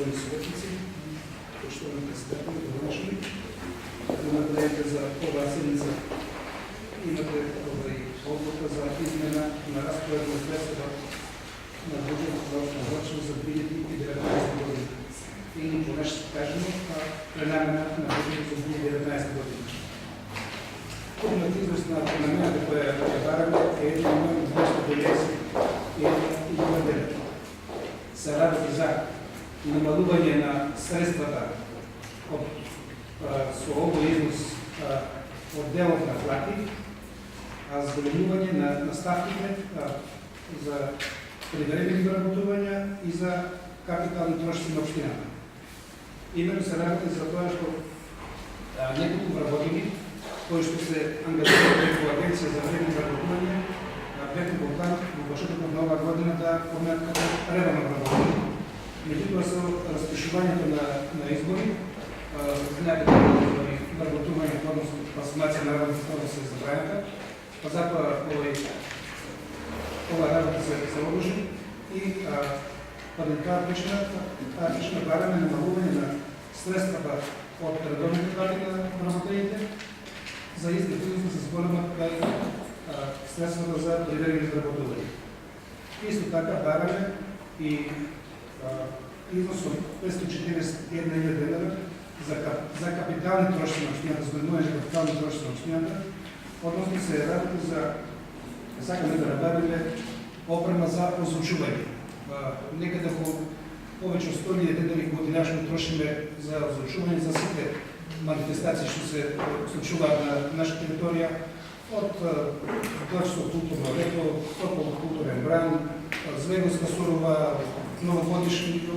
почитувани съветници, почитувани председатели, добронашли. Имате проекта за ова седмица. Имате одлука за измена на разпоредба на средства на бюджетот за обвръчно за 2019 година. Или поне ще кажем пленарна на бюджетот за 2019 година. Купната изност на промената, която бараме, е 1,291,9. Се работи за намалување на средствата од со овој износ од делот на плати, а зголемување на ставките за привремени вработувања и за капитални трошоци на општината. Именно се работи за тоа што неколку вработени кои што се ангажирани преку Агенција за времени вработување беа во план во почетокот на оваа година да поминат како редовно вработени. Меѓутоа со распишувањето на избори, знаете дека вработувањето, односно трансформација на работната сила се забрањата, па затоа ова работа се одложи и поради таа причина бараме намалување на средствата од редовните плати на вработените за исти износи да се зголемат средствата за привремени вработување. Исто така бараме и износ од 541.000 денара за капитални трошоци на општината, зголемување за капитални трошоци на општината, односно се работи за сакаме да набавиме опрема за озвучување. Некаде во повеќе од 100.000 денари годинашно трошиме за озвучување за сите манифестации што се случуваат на наша територија, од Длъчско културно лето, Тополо културен бран, Звеговска сурова, новогодишни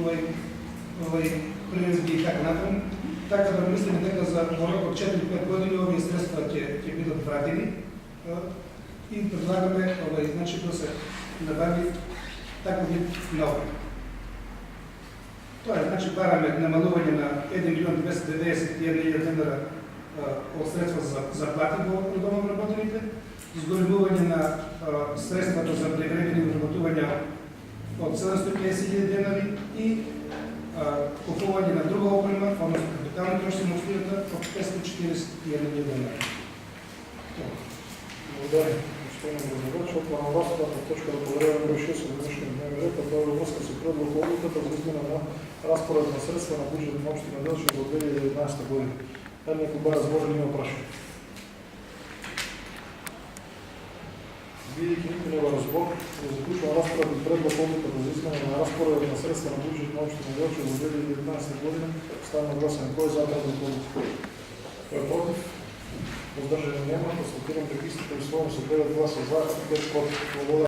приредби и така натаму. Така да мислиме дека за рок од 4-5 години овие средства ќе бидат вратени и предлагаме значи да се набави таков вид нов. Тоа е, значи, бараме намалување на 1.291.000 денара од средства за плати во редовно вработените, зголемување на средствата за привремени вработувања од 750.000 денари и купување на друга опрема, односно капитални трошоци на општината од 541.000 денари. Благодаря. Господин Грозович, отварям разпоредната точка да поверявам број 6 од днешниот дневен ред, а тоа е врска со предлог одлуката за измена на разпоред на средства на бюджет на општина Делчев за 2019 година. Дали некој бара зможен има прашање? Бидејќи никој нема разбор, да заклучувам разпоредот предлог одлуката за измена на разпоред на средства на бюджет на општина Делчев за 2019 година. Ставам на гласање. Кој е за предлог одлуката? Кој е против? Воздържани нема, констатирам дека истите условно се 9 гласа за, 5 против.